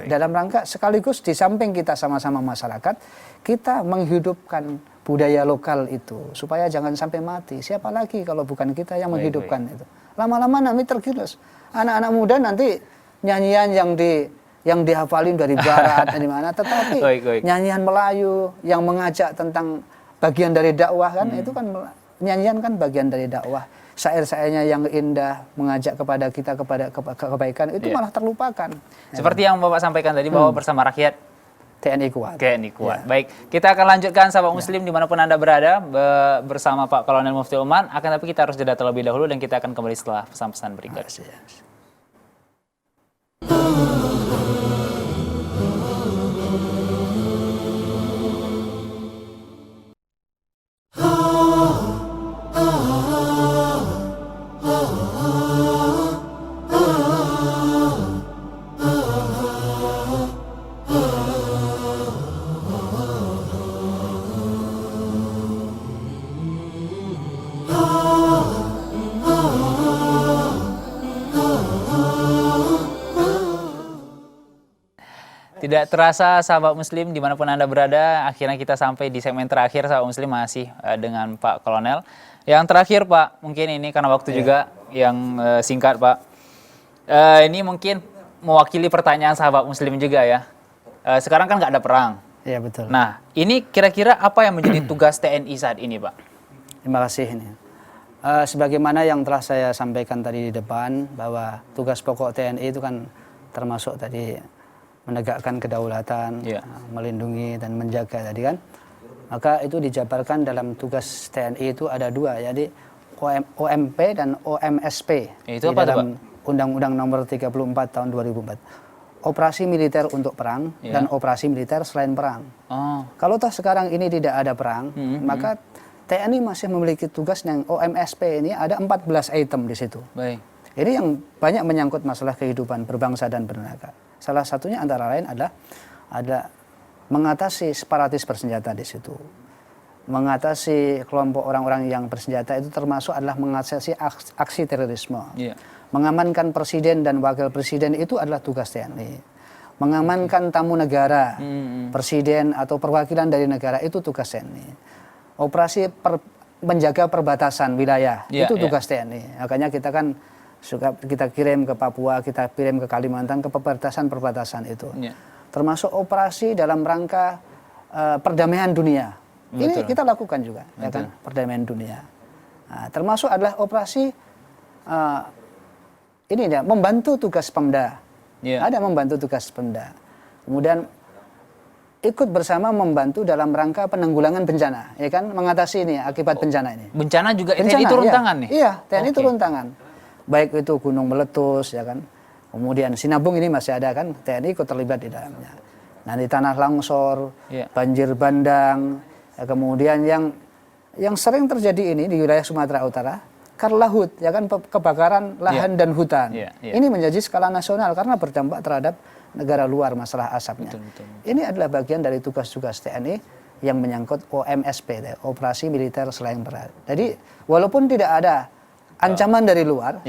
Dalam rangka sekaligus di samping kita sama-sama masyarakat, kita menghidupkan budaya lokal itu. Supaya jangan sampai mati. Siapa lagi kalau bukan kita yang menghidupkan itu. Lama-lama nanti tergerus. Anak-anak muda nanti nyanyian yang dihafalin dari barat dari mana, tetapi nyanyian Melayu yang mengajak tentang bagian dari dakwah kan, itu kan nyanyian kan bagian dari dakwah. Syair-syairnya yang indah mengajak kepada kita kepada kebaikan itu malah terlupakan. Seperti yang Bapak sampaikan tadi bahwa bersama rakyat TNI kuat. Baik, kita akan lanjutkan sahabat muslim dimanapun Anda berada bersama Pak Kolonel Mufti Uman. Tapi kita harus jeda terlebih dahulu dan kita akan kembali setelah pesan-pesan berikut. Tidak terasa sahabat muslim dimanapun Anda berada, akhirnya kita sampai di segmen terakhir sahabat muslim masih dengan Pak Kolonel. Yang terakhir Pak, mungkin ini karena waktu juga yang singkat Pak. Ini mungkin mewakili pertanyaan sahabat muslim juga ya. Sekarang kan nggak ada perang. Iya betul. Nah, ini kira-kira apa yang menjadi tugas TNI saat ini Pak? Terima kasih ini. Sebagaimana yang telah saya sampaikan tadi di depan, bahwa tugas pokok TNI itu kan termasuk tadi menegakkan kedaulatan, melindungi dan menjaga tadi kan. Maka itu dijabarkan dalam tugas TNI itu ada dua, jadi OMP dan OMSP. Itu di apa dalam Pak? Undang-Undang Nomor 34 Tahun 2004. Operasi militer untuk perang dan operasi militer selain perang. Kalau toh sekarang ini tidak ada perang, maka TNI masih memiliki tugas yang OMSP ini ada 14 item di situ. Baik. Ini yang banyak menyangkut masalah kehidupan berbangsa dan bernegara. Salah satunya antara lain adalah ada mengatasi separatis bersenjata di situ. Mengatasi kelompok orang-orang yang bersenjata itu termasuk adalah mengatasi aksi terorisme. Mengamankan presiden dan wakil presiden itu adalah tugas TNI. Mengamankan tamu negara, presiden atau perwakilan dari negara itu tugas TNI. Operasi menjaga perbatasan wilayah itu tugas TNI. Makanya kita kan kita kirim ke Papua, kita kirim ke Kalimantan, ke perbatasan-perbatasan itu. Termasuk operasi dalam rangka perdamaian dunia. Ini kita lakukan juga, ya kan, perdamaian dunia. Nah, termasuk adalah operasi ini ya, membantu tugas Pemda. Ada membantu tugas Pemda. Kemudian ikut bersama membantu dalam rangka penanggulangan bencana, ya kan, mengatasi ini akibat bencana ini. Bencana juga TNI turun tangan nih? Iya, TNI turun tangan. Baik itu gunung meletus, ya kan. Kemudian Sinabung ini masih ada kan, TNI ikut terlibat di dalamnya. Nah di tanah longsor, banjir bandang, ya, kemudian yang sering terjadi ini di wilayah Sumatera Utara, karhutlah, ya kan, kebakaran lahan dan hutan. Ini menjadi skala nasional karena berdampak terhadap negara luar masalah asapnya. Ini adalah bagian dari tugas-tugas TNI yang menyangkut OMSP, operasi militer selain perang. Jadi walaupun tidak ada ancaman dari luar,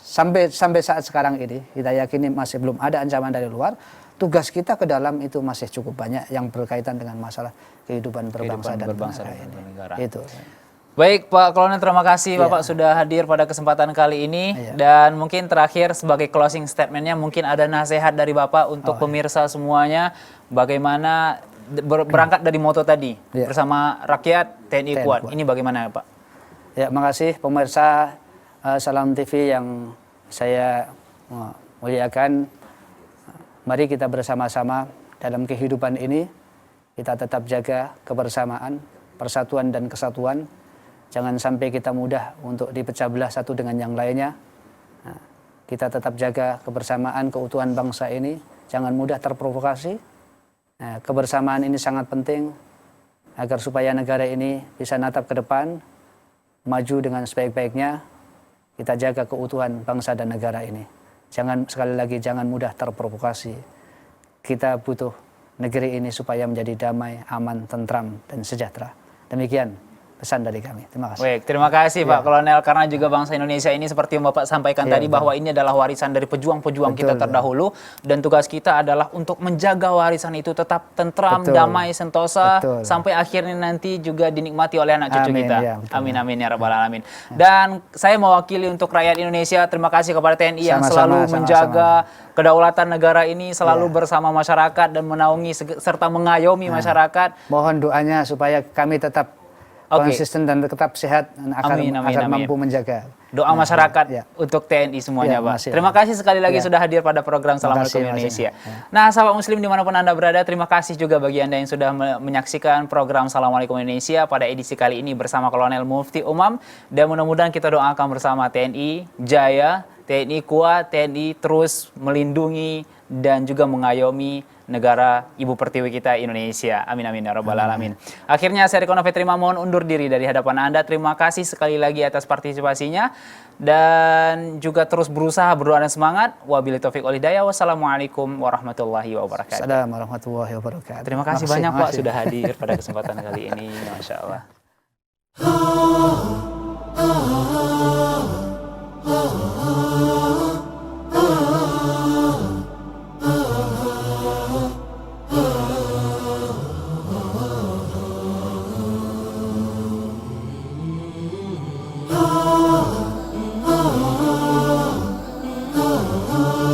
sampai saat sekarang ini kita yakini masih belum ada ancaman dari luar. Tugas kita ke dalam itu masih cukup banyak yang berkaitan dengan masalah kehidupan berbangsa dan bernegara. Itu. Baik Pak Kolonel, terima kasih Bapak sudah hadir pada kesempatan kali ini. Dan mungkin terakhir sebagai closing statementnya, mungkin ada nasihat dari Bapak untuk pemirsa semuanya, bagaimana berangkat dari moto tadi, bersama rakyat TNI kuat. Ini bagaimana Pak? Ya, makasih pemirsa Salam TV yang saya muliakan. Mari kita bersama-sama dalam kehidupan ini, kita tetap jaga kebersamaan, persatuan dan kesatuan. Jangan sampai kita mudah untuk dipecah belah satu dengan yang lainnya. Nah, kita tetap jaga kebersamaan, keutuhan bangsa ini. Jangan mudah terprovokasi. Nah, kebersamaan ini sangat penting agar supaya negara ini bisa natap ke depan, maju dengan sebaik-baiknya. Kita jaga keutuhan bangsa dan negara ini. Jangan, sekali lagi, jangan mudah terprovokasi. Kita butuh negeri ini supaya menjadi damai, aman, tentram, dan sejahtera. Demikian pesan dari kami. Terima kasih. Baik, terima kasih Pak Kolonel, karena juga bangsa Indonesia ini seperti yang Bapak sampaikan tadi, bahwa ini adalah warisan dari pejuang-pejuang kita terdahulu, dan tugas kita adalah untuk menjaga warisan itu tetap tentram, damai, sentosa, sampai akhirnya nanti juga dinikmati oleh anak cucu kita. Amin amin ya rabbal alamin. Dan saya mewakili untuk rakyat Indonesia, terima kasih kepada TNI yang selalu menjaga kedaulatan negara ini, selalu bersama masyarakat dan menaungi serta mengayomi masyarakat. Mohon doanya supaya kami tetap konsisten dan tetap sehat agar mampu menjaga. Doa masyarakat untuk TNI semuanya, Pak. Terima kasih sekali lagi sudah hadir pada program Assalamualaikum Indonesia. Nah, sahabat muslim dimanapun Anda berada, terima kasih juga bagi Anda yang sudah menyaksikan program Assalamualaikum Indonesia pada edisi kali ini bersama Kolonel Mufti Umam. Dan mudah-mudahan kita doakan bersama TNI jaya, TNI kuat, TNI terus melindungi dan juga mengayomi negara ibu pertiwi kita Indonesia. Amin amin ya rabbal alamin. Akhirnya saya Riko Novetrima mohon undur diri dari hadapan Anda. Terima kasih sekali lagi atas partisipasinya dan juga terus berusaha, berdoa dan semangat. Wabillahi taufiq wal hidayah. Wassalamualaikum warahmatullahi wabarakatuh. Assalamualaikum warahmatullahi wabarakatuh. Terima kasih banyak Pak sudah hadir pada kesempatan kali ini. Masya Allah.